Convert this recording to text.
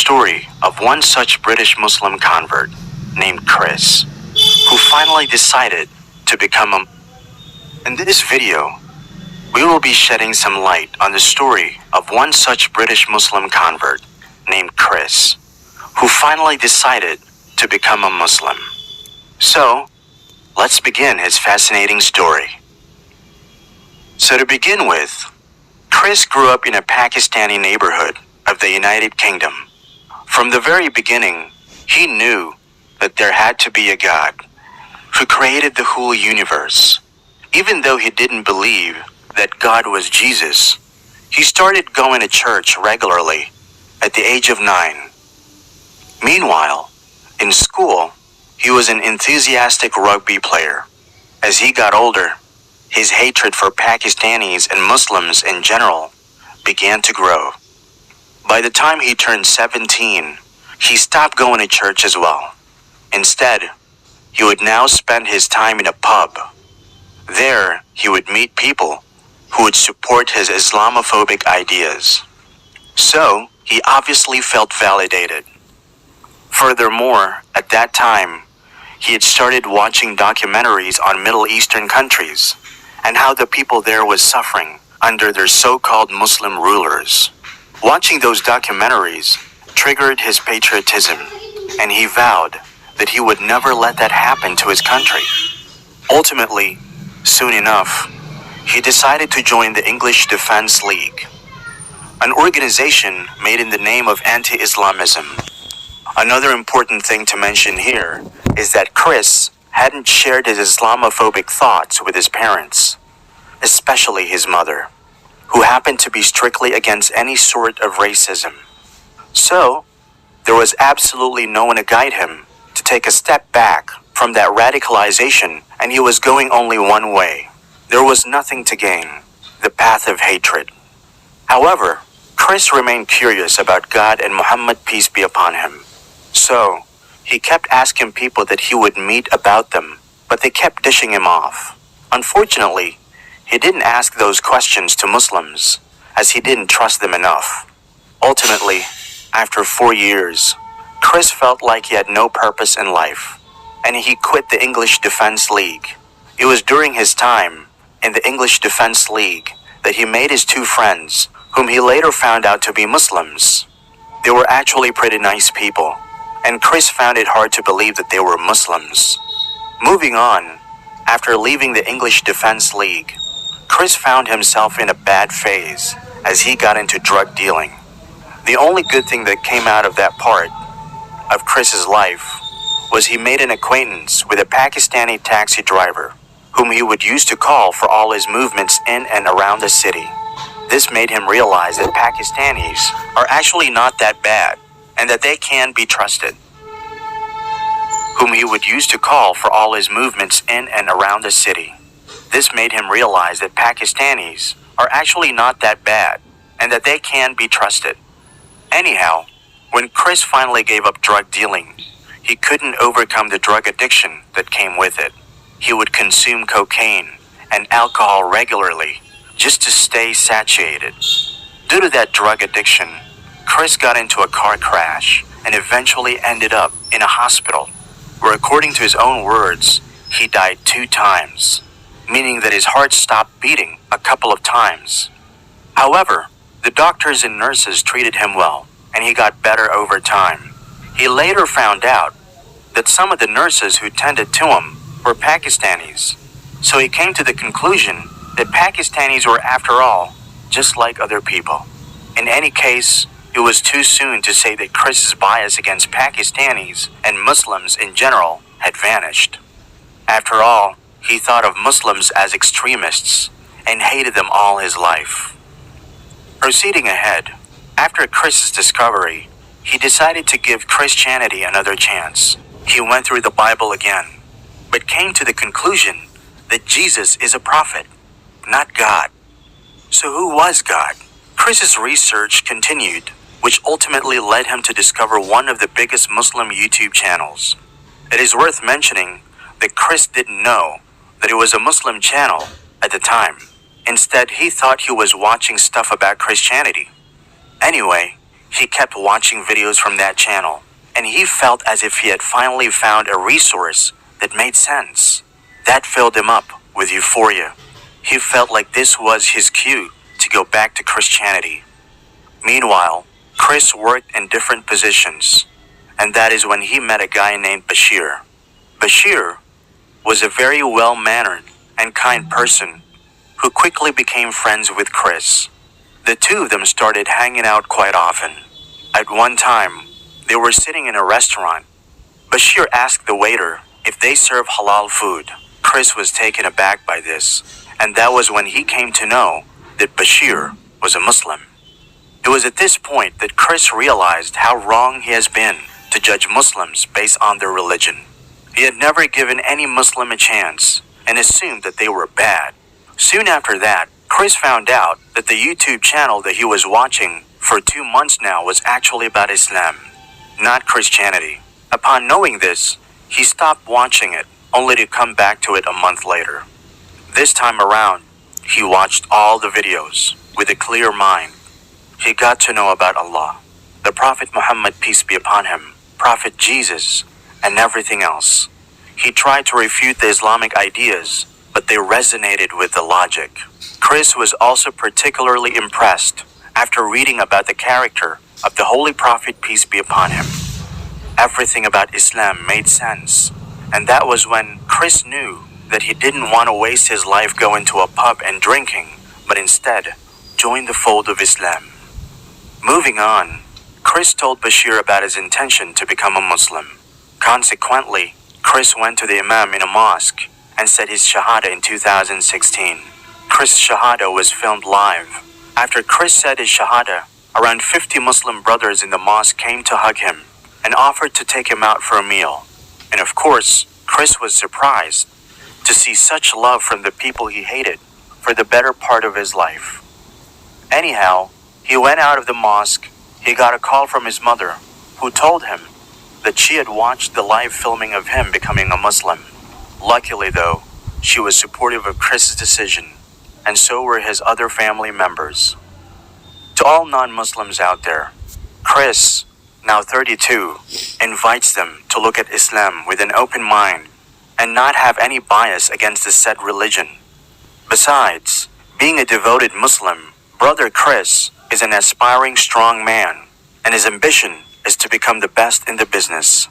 story of one such British Muslim convert named Chris, who finally decided to become a... In this video, we will be shedding some light on the story of one such British Muslim convert named Chris, who finally decided to become a Muslim. So, let's begin his fascinating story. So to begin with, Chris grew up in a Pakistani neighborhood of the United Kingdom. From the very beginning, he knew that there had to be a God who created the whole universe. Even though he didn't believe that God was Jesus, he started going to church regularly at the age of 9. Meanwhile, in school, he was an enthusiastic rugby player. As he got older, his hatred for Pakistanis and Muslims in general began to grow. By the time he turned 17, he stopped going to church as well. Instead, he would now spend his time in a pub. There, he would meet people who would support his Islamophobic ideas. So, he obviously felt validated. Furthermore, at that time, he had started watching documentaries on Middle Eastern countries and how the people there was suffering under their so-called Muslim rulers. Watching those documentaries triggered his patriotism, and he vowed that he would never let that happen to his country. Ultimately, soon enough, he decided to join the English Defense League, an organization made in the name of anti-Islamism. Another important thing to mention here is that Chris hadn't shared his Islamophobic thoughts with his parents, especially his mother, who happened to be strictly against any sort of racism. So, there was absolutely no one to guide him to take a step back from that radicalization, and he was going only one way. There was nothing to gain, the path of hatred. However, Chris remained curious about God and Muhammad, peace be upon him. So, he kept asking people that he would meet about them, but they kept dishing him off. Unfortunately, he didn't ask those questions to Muslims, as he didn't trust them enough. Ultimately, after 4 years, Chris felt like he had no purpose in life, and he quit the English Defense League. It was during his time in the English Defense League that he made his 2 friends, whom he later found out to be Muslims. They were actually pretty nice people, and Chris found it hard to believe that they were Muslims. Moving on, after leaving the English Defense League, Chris found himself in a bad phase as he got into drug dealing. The only good thing that came out of that part of Chris's life was he made an acquaintance with a Pakistani taxi driver whom he would use to call for all his movements in and around the city. This made him realize that Pakistanis are actually not that bad and that they can be trusted. Whom he would use to call for all his movements in and around the city. This made him realize that Pakistanis are actually not that bad and that they can be trusted. Anyhow, when Chris finally gave up drug dealing, he couldn't overcome the drug addiction that came with it. He would consume cocaine and alcohol regularly just to stay satiated. Due to that drug addiction, Chris got into a car crash and eventually ended up in a hospital, where according to his own words, he died 2 times, meaning that his heart stopped beating a couple of times. However, the doctors and nurses treated him well, and he got better over time. He later found out that some of the nurses who tended to him were Pakistanis, so he came to the conclusion that Pakistanis were, after all, just like other people. In any case, it was too soon to say that Chris's bias against Pakistanis and Muslims in general had vanished. After all, he thought of Muslims as extremists and hated them all his life. Proceeding ahead, after Chris's discovery, he decided to give Christianity another chance. He went through the Bible again, but came to the conclusion that Jesus is a prophet, not God. So who was God? Chris's research continued, which ultimately led him to discover one of the biggest Muslim YouTube channels. It is worth mentioning that Chris didn't know that it was a Muslim channel at the time. Instead, he thought he was watching stuff about Christianity. Anyway, He kept watching videos from that channel, and he felt as if he had finally found a resource that made sense. That filled him up with euphoria. He felt like this was his cue to go back to Christianity. Meanwhile, Chris worked in different positions, and that is when he met a guy named Bashir. Bashir was a very well-mannered and kind person who quickly became friends with Chris. The two of them started hanging out quite often. At one time, they were sitting in a restaurant. Bashir asked the waiter if they serve halal food. Chris was taken aback by this, and that was when he came to know that Bashir was a Muslim. It was at this point that Chris realized how wrong he has been to judge Muslims based on their religion. He had never given any Muslim a chance and assumed that they were bad. Soon after that, Chris found out that the YouTube channel that he was watching for 2 months now was actually about Islam, not Christianity. Upon knowing this, he stopped watching it, only to come back to it a month later. This time around, he watched all the videos with a clear mind. He got to know about Allah, the Prophet Muhammad, peace be upon him, Prophet Jesus, and everything else. He tried to refute the Islamic ideas, but they resonated with the logic. Chris was also particularly impressed after reading about the character of the Holy Prophet, peace be upon him. Everything about Islam made sense, and that was when Chris knew that he didn't want to waste his life going to a pub and drinking, but instead join the fold of Islam. Moving on, Chris told Bashir about his intention to become a Muslim. Consequently, Chris went to the Imam in a mosque and said his Shahada in 2016. Chris' Shahada was filmed live. After Chris said his Shahada, around 50 Muslim brothers in the mosque came to hug him and offered to take him out for a meal. And of course, Chris was surprised to see such love from the people he hated for the better part of his life. Anyhow, he went out of the mosque. He got a call from his mother, who told him that she had watched the live filming of him becoming a Muslim. Luckily though, she was supportive of Chris's decision, and so were his other family members. To all non-Muslims out there, Chris, now 32, invites them to look at Islam with an open mind and not have any bias against the said religion. Besides, being a devoted Muslim, Brother Chris is an aspiring strong man, and his ambition is to become the best in the business.